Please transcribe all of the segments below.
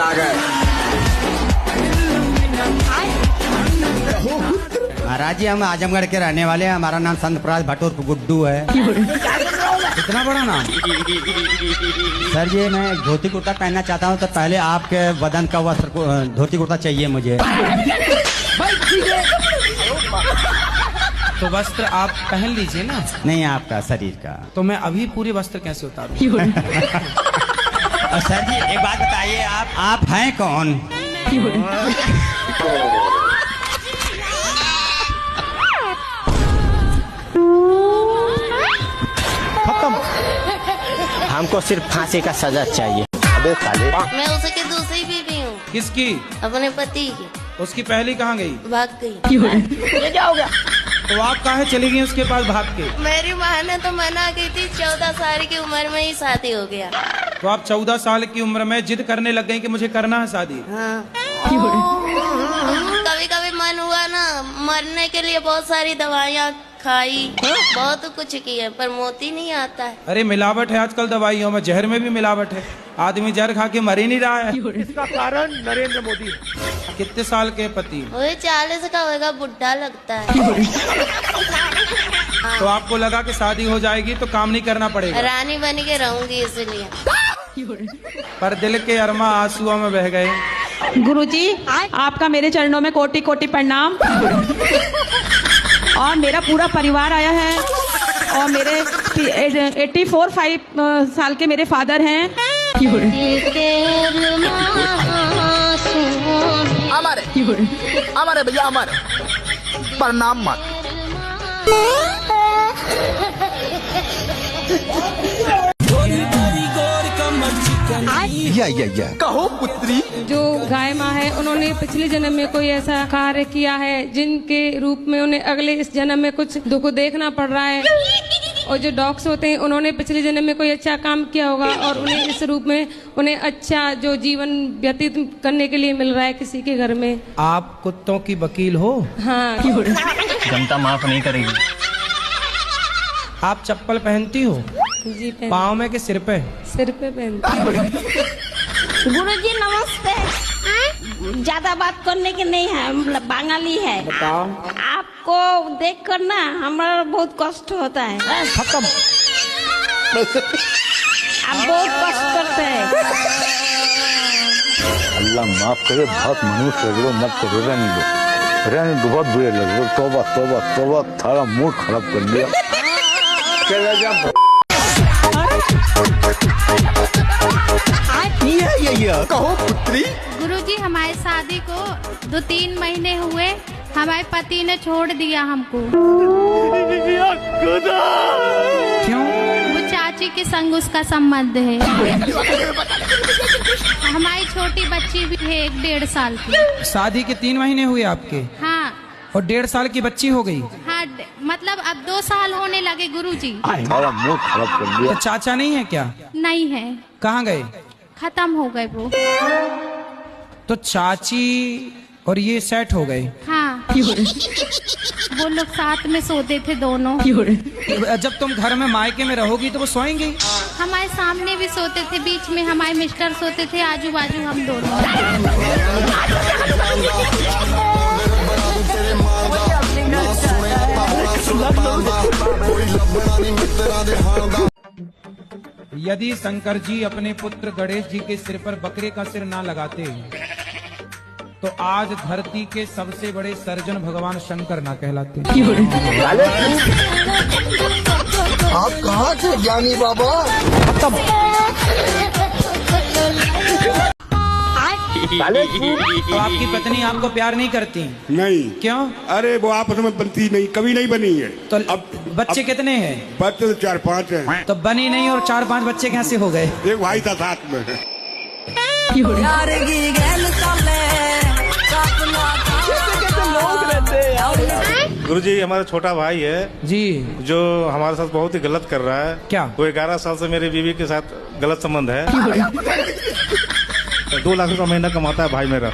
आ गए। महाराज जी, हम आजमगढ़ के रहने वाले हैं। हमारा नाम संत प्रकाश भट्ट उर्फ गुड्डू है। कितना बड़ा नाम। सर ये मैं धोती कुर्ता पहनना चाहता हूँ, तो पहले आपके बदन का वस्त्र धोती कुर्ता चाहिए मुझे। तो वस्त्र आप पहन लीजिए ना। नहीं, आपका शरीर का। तो मैं अभी पूरे वस्त्र कैसे उतारूं? और सर जी एक बात बताइए, आप हैं कौन? खत्म। हमको सिर्फ फांसी का सजा चाहिए। अबे साले। मैं उसकी दूसरी बीवी हूँ। किसकी? अपने पति की। उसकी पहली कहाँ गई? भाग गई। ये क्या हो गया? तो आप काहे चली गई उसके पास भाग के? मेरी माँ ने तो मना की थी, 14 साल की उम्र में ही शादी हो गया। तो आप 14 साल की उम्र में जिद करने लग गई कि मुझे करना है शादी? हाँ। कभी कभी मन हुआ ना, मरने के लिए बहुत सारी दवाइयाँ खाई, बहुत कुछ किया, पर मोती नहीं आता है। अरे मिलावट है आजकल दवाइयों में, जहर में भी मिलावट है। आदमी जहर खा के मर ही नहीं रहा है। इसका कारण नरेंद्र मोदी। कितने साल के पति? वही 40 का होगा, बुढ़ा लगता है। तो आपको लगा कि शादी हो जाएगी तो काम नहीं करना पड़ेगा? रानी बन के रहूंगी इसलिए। पर दिल के अरमा आंसुओं में बह गए। गुरुजी, आपका मेरे चरणों में कोटि कोटि प्रणाम। और मेरा पूरा परिवार आया है, और मेरे 84 साल के मेरे फादर हैं। हमारे भैया हमारे प्रणाम मत। या कहो पुत्री। जो गाय माँ है, उन्होंने पिछले जन्म में कोई ऐसा कार्य किया है जिनके रूप में उन्हें अगले इस जन्म में कुछ दुख देखना पड़ रहा है। और जो डॉग्स होते हैं, उन्होंने पिछले जन्म में कोई अच्छा काम किया होगा और उन्हें इस रूप में उन्हें अच्छा जो जीवन व्यतीत करने के लिए मिल रहा है किसी के घर में। आप कुत्तों की वकील हो? हाँ। जनता माफ नहीं करेगी। आप चप्पल पहनती हो? जी पहन। पाँव में कि सिर पे? सिर पे पहनती। गुरुजी नमस्ते। ज्यादा बात करने की नहीं है, हम बंगाली है। बताओ। आपको देखकर ना हमारा बहुत कष्ट होता है। खत्म। आप बहुत कष्ट करते हैं। अल्लाह माफ करे, बहुत मनुष्य लग रहे, मत करो, रहने दो, बहुत बुरे लग रहे। तौबा तौबा तौबा, थारा मूड खराब कर दिया। चला जा। कहो पुत्री। गुरुजी, हमारी शादी को 2-3 महीने हुए, हमारे पति ने छोड़ दिया हमको। क्यों? वो चाची के संग उसका संबंध है। हमारी छोटी बच्ची भी है, 1-1.5 साल की। शादी के 3 महीने हुए आपके? हाँ। और 1.5 साल की बच्ची हो गई? हाँ, मतलब अब 2 साल होने लगे गुरुजी। थारा मूड खराब कर दिया। तो चाचा नहीं है क्या? नहीं है। कहाँ गए? खत्म हो गए वो। तो चाची और ये सेट हो गए? हाँ। वो लोग साथ में सोते थे दोनों। जब तुम घर में मायके में रहोगी तो वो सोएंगे? हमारे सामने भी सोते थे, बीच में हमारे मिस्टर सोते थे, आजू बाजू हम दोनों। यदि शंकर जी अपने पुत्र गणेश जी के सिर पर बकरे का सिर ना लगाते तो आज धरती के सबसे बड़े सर्जन भगवान शंकर ना कहलाते। आप कहाँ थे ज्ञानी बाबा? तो आपकी पत्नी आपको प्यार नहीं करती? नहीं। क्यों? अरे वो आपस में बनती नहीं, कभी नहीं बनी है। तो अब बच्चे कितने हैं? बच्चे तो 4-5 हैं। तो बनी नहीं और 4-5 बच्चे कैसे हो गए? एक भाई था साथ में। गुरुजी, हमारा छोटा भाई है जी, जो हमारे साथ बहुत ही गलत कर रहा है। क्या? वो 11 साल से मेरी बीवी के साथ गलत संबंध है। 2 लाख रुपया महीना कमाता है भाई मेरा।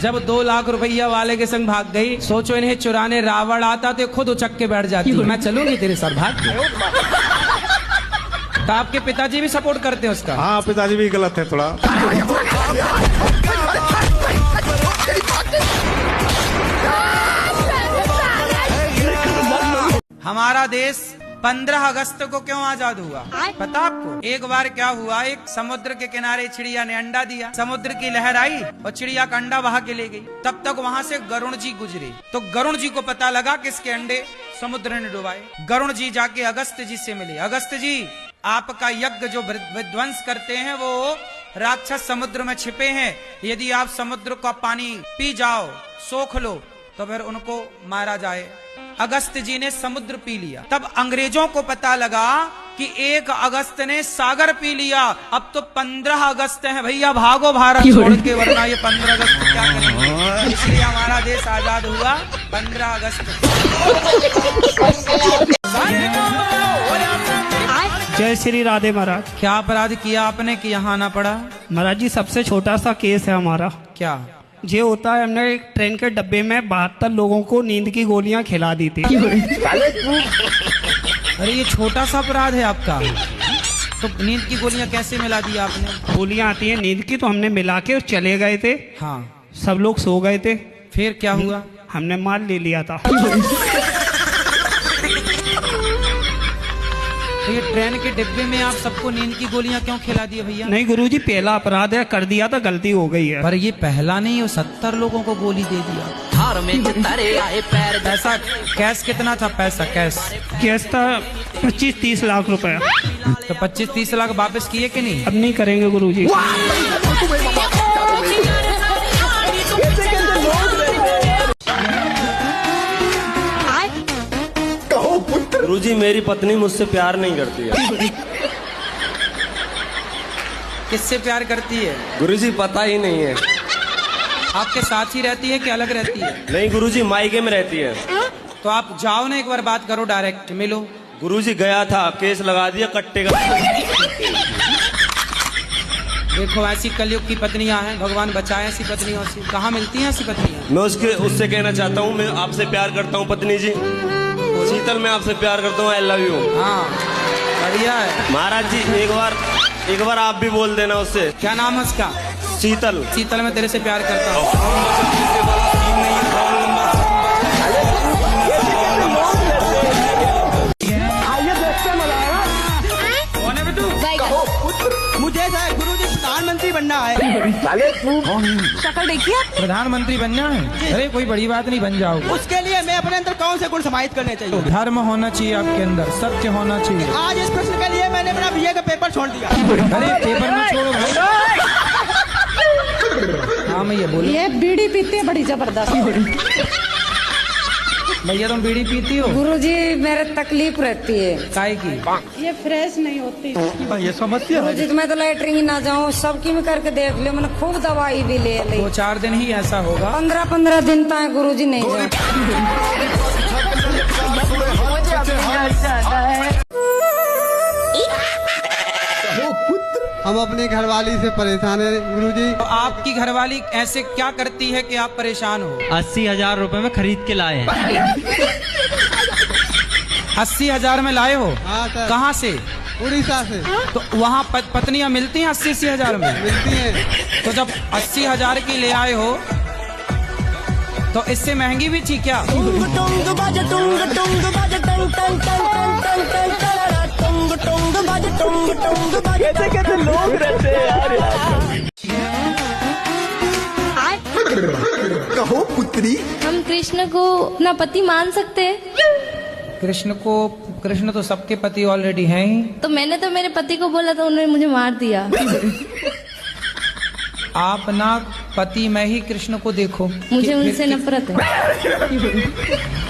जब 2 लाख रुपया वाले के संग भाग गई, सोचो इन्हें चुराने रावण आता तो खुद उचक के बैठ जाती। मैं चलूंगी तेरे साथ, भाग के। तो आपके पिताजी भी सपोर्ट करते हैं उसका? हाँ, पिताजी भी गलत है थोड़ा। हमारा देश 15 अगस्त को क्यों आजाद हुआ पता आपको? एक बार क्या हुआ, एक समुद्र के किनारे चिड़िया ने अंडा दिया, समुद्र की लहर आई और चिड़िया का अंडा बहा के ले गई। तब तक वहाँ से गरुण जी गुजरे, तो गरुण जी को पता लगा किसके अंडे समुद्र ने डुबाए। गरुण जी जाके अगस्त जी से मिले, अगस्त जी आपका यज्ञ जो विध्वंस करते हैं वो राक्षस समुद्र में छिपे हैं, यदि आप समुद्र का पानी पी जाओ, सोख लो, तो फिर उनको मारा जाए। अगस्त जी ने समुद्र पी लिया। तब अंग्रेजों को पता लगा कि 1 अगस्त ने सागर पी लिया, अब तो 15 अगस्त है भैया, भागो भारत छोड़ के, वरना ये 15 अगस्त क्या करेंगे। इसलिए हमारा देश आजाद हुआ 15 अगस्त। जय श्री राधे महाराज। क्या अपराध किया आपने कि यहाँ आना पड़ा? महाराज जी सबसे छोटा सा केस है हमारा। क्या? ये होता है, हमने एक ट्रेन के डब्बे में 72 लोगों को नींद की गोलियां खिला दी थी। अरे ये छोटा सा अपराध है आपका, तो नींद की गोलियां कैसे मिला दी आपने? गोलियां आती हैं नींद की, तो हमने मिला के चले गए थे। हाँ, सब लोग सो गए थे। फिर क्या हुआ? हमने माल ले लिया था। तो ये ट्रेन के डिब्बे में आप सबको नींद की गोलियां क्यों खिला दी भैया? नहीं गुरुजी, पहला अपराध है, कर दिया था, गलती हो गई है। पर ये पहला नहीं, वो 70 लोगों को गोली दे दिया। हार में तारे आए पैर। पैसा कैश कितना था? पैसा कैश था 25-30 लाख रुपए। तो 25-30 लाख वापस किए कि नहीं? अब नहीं करेंगे गुरुजी। गुरुजी मेरी पत्नी मुझसे प्यार नहीं करती है। किससे प्यार करती है? गुरुजी पता ही नहीं है। आपके साथ ही रहती है कि अलग रहती है? नहीं गुरुजी, मायके में रहती है। तो आप जाओ ना, एक बार बात करो, डायरेक्ट मिलो। गुरुजी गया था, केस लगा दिया कट्टे का। देखो ऐसी कलयुग की पत्नियां हैं, भगवान बचाए ऐसी पत्नियों से। कहाँ मिलती हैं ऐसी पत्नियां? मैं उससे कहना चाहता हूँ, मैं आपसे प्यार करता हूँ पत्नी जी। शीतल, मैं आपसे प्यार करता हूँ, आई लव यू। हाँ बढ़िया है। महाराज जी एक बार आप भी बोल देना उससे। क्या नाम है उसका? शीतल। शीतल, मैं तेरे से प्यार करता हूँ। मुझे गुरुजी प्रधानमंत्री बनना है। शक्ल देखिए, प्रधानमंत्री बनना है? अरे कोई बड़ी बात नहीं, बन जाओ। उसके लिए मैं अपने अंदर कौन से गुण समाहित करने चाहिए? धर्म होना चाहिए आपके अंदर, सत्य होना चाहिए। आज इस प्रश्न के लिए मैंने अपना बीए का पेपर छोड़ दिया। अरे पेपर में छोड़ो भाई। हाँ मैं ये बोलूं, ये बीड़ी पीते हैं बड़ी जबरदस्त। भैया तुम बीड़ी पीती हो? गुरुजी मेरे तकलीफ रहती है। काय की? ये फ्रेश नहीं होती। ये समस्या है। गुरुजी मैं तो लैटरिन ही ना जाऊँ, सबकी में करके देख लियो, मैंने खूब दवाई भी ले ली। 2-4 दिन ही ऐसा होगा। 15-15 दिन तक गुरुजी नहीं जाए। हम अपनी घरवाली से परेशान है गुरुजी। तो आपकी घरवाली ऐसे क्या करती है कि आप परेशान हो? 80,000 रुपए में खरीद के लाए हैं। 80,000 में लाए हो? हाँ सर। कहाँ से? उड़ीसा से। तो वहाँ पत्नियां मिलती हैं 80-80 हजार में? मिलती हैं। तो जब 80,000 की ले आए हो तो इससे महंगी भी थी क्या? कैसे लोग रहते हैं यार। कहो पुत्री, हम कृष्ण को अपना पति मान सकते हैं? कृष्ण तो सबके पति ऑलरेडी हैं ही। तो मैंने तो मेरे पति को बोला था, उन्होंने मुझे मार दिया। आप ना पति में ही कृष्ण को देखो। मुझे उनसे नफरत है।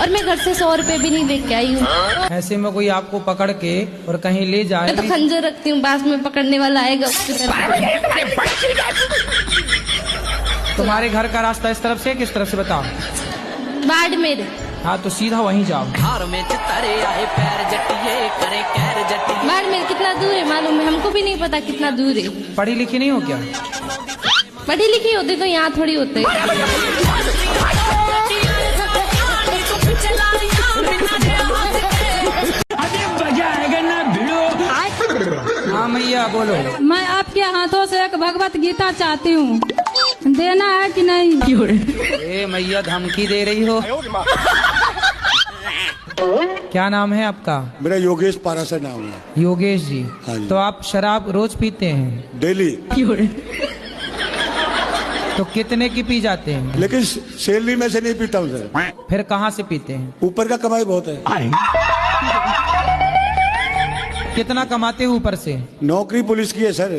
और मैं घर से 100 रुपए भी नहीं लेके आई हूँ। ऐसे में कोई आपको पकड़ के और कहीं ले जाए? मैं तो खंजर रखती हूँ, बाद में पकड़ने वाला आएगा उसके तुम्हारे घर का रास्ता इस तरफ से किस तरफ से बताओ? बाड़मेर। हाँ तो सीधा वहीं जाओ। बाड़मेर कितना दूर है मालूम है? हमको भी नहीं पता कितना दूर है। पढ़ी लिखी नहीं हो क्या? पढ़ी लिखी होती तो यहाँ थोड़ी होते। हाँ मैया बोलो। मैं आपके हाथों से एक भगवत गीता चाहती हूँ, देना है कि नहीं? ए मैया धमकी दे रही हो? क्या नाम है आपका? मेरा योगेश पारासर नाम है। योगेश जी। हाँ जी। तो आप शराब रोज पीते हैं? डेली। तो कितने की पी जाते हैं? लेकिन सैलरी में से नहीं पीता हूँ सर। फिर कहाँ से पीते हैं? ऊपर का कमाई बहुत है। कितना कमाते हो ऊपर से? नौकरी पुलिस की है सर।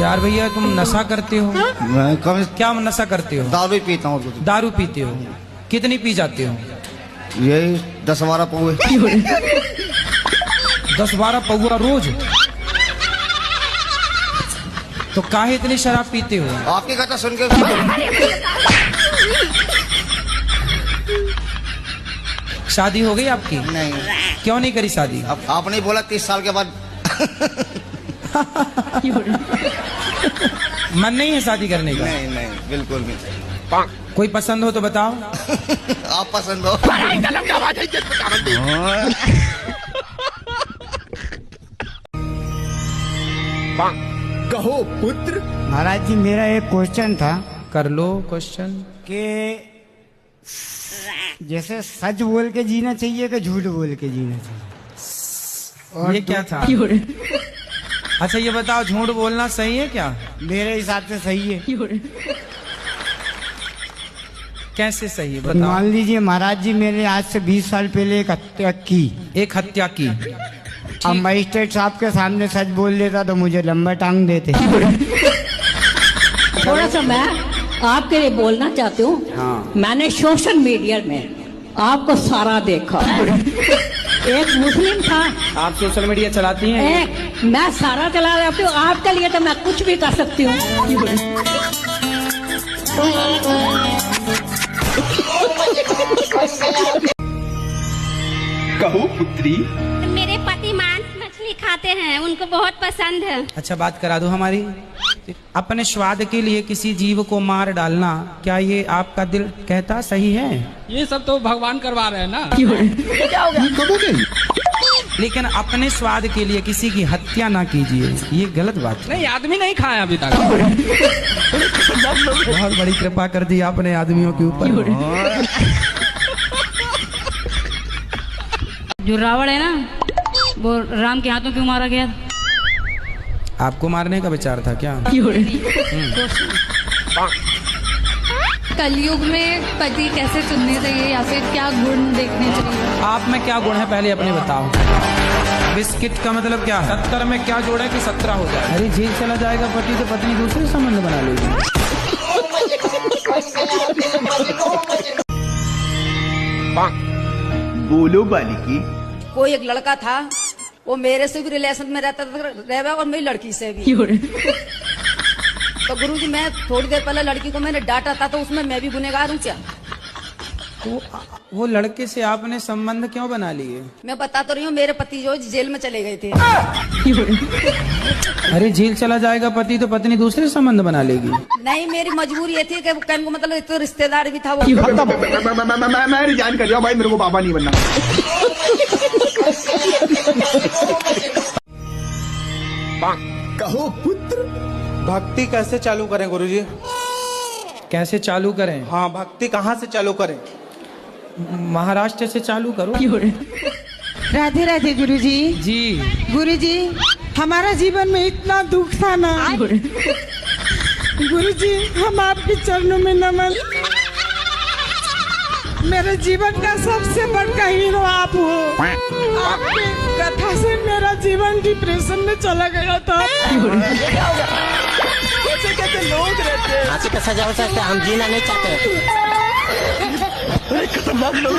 यार भैया तुम नशा करते हो? क्या नशा करते हो? दारू पीता हूँ। दारू पीते हो? कितनी पी जाते हो? यही 10-12 पौवे। 10-12 पौवा रोज? तो काहे इतनी शराब पीते हो? आपकी कथा सुन के। शादी हो गई आपकी? नहीं। क्यों नहीं करी शादी? आपने बोला 30 साल के बाद। मन नहीं है शादी करने का? नहीं नहीं बिल्कुल नहीं। कोई पसंद हो तो बताओ। आप पसंद हो? कहो पुत्र। महाराज जी मेरा एक क्वेश्चन था। कर लो क्वेश्चन। कि जैसे सच बोल के जीना चाहिए कि झूठ बोल के जीना चाहिए? और ये क्या था? अच्छा ये बताओ, झूठ बोलना सही है क्या? मेरे हिसाब से सही है। कैसे सही है बताओ? मान लीजिए महाराज जी मैंने आज से 20 साल पहले एक हत्या की। एक हत्या की। अब मजिस्ट्रेट साहब के सामने सच बोल देता तो मुझे लंबा टांग देते। थोड़ा सा मैं आपके लिए बोलना चाहती हूँ। हाँ। मैंने सोशल मीडिया में आपको सारा देखा। एक मुस्लिम था। आप सोशल मीडिया चलाती हैं? एक मैं सारा चला रही हूँ। आपके लिए तो मैं कुछ भी कर सकती हूँ। कहो पुत्री। मेरे पति मांस मछली खाते हैं, उनको बहुत पसंद है। अच्छा बात करा दो हमारी। अपने स्वाद के लिए किसी जीव को मार डालना, क्या ये आपका दिल कहता सही है? ये सब तो भगवान करवा रहे हैं ना। लेकिन अपने स्वाद के लिए किसी की हत्या ना कीजिए, ये गलत बात है। नहीं, आदमी नहीं खाया अभी तक। बहुत बड़ी कृपा कर दी आपने आदमियों के ऊपर। जो रावण है ना, वो राम के हाथों क्यों मारा गया? आपको मारने का विचार था क्या? कलयुग में पति कैसे चुनने चाहिए या फिर क्या गुण देखने चाहिए? आप में क्या गुण है पहले अपने बताओ। बिस्किट का मतलब क्या है? 70 में क्या जोड़ा कि 17 हो जाए? अरे जेल चला जाएगा पति तो पत्नी दूसरे संबंध बना लेगी। बोलो बालिकी। कोई एक लड़का था, वो मेरे से भी रिलेशन में रहता था और मेरी लड़की से भी। तो गुरुजी मैं थोड़ी देर पहले लड़की को मैंने डांटा था, तो उसमें मैं भी गुनहगार हूँ क्या? वो लड़के से आपने संबंध क्यों बना लिए? मैं बता तो रही हूँ, मेरे पति जो जेल में चले गए थे। अरे जेल चला जाएगा पति तो पत्नी दूसरे संबंध बना लेगी? नहीं, मेरी मजबूरी ये थी कि कहने को मतलब तो रिश्तेदार भी था वो। मैं रिजाइन कर दिया भाई, मेरे को बाबा नहीं बनना। कहो पुत्र। भक्ति कैसे चालू करें गुरुजी? कैसे चालू करें? हाँ, भक्ति कहाँ से चालू करें? महाराष्ट्र से चालू करो। राधे राधे गुरुजी। जी गुरुजी, हमारा जीवन में इतना दुख था ना। गुरुजी, हम आपके चरणों में नमन। मेरे जीवन का सबसे बड़ा हीरो आप हो। आपकी कथा से मेरा जीवन डिप्रेशन में चला गया था। कैसे लोग रहते हैं? फांसी का सजा हो सकता है, हम जीना नहीं चाहते। खतरनाक लोग।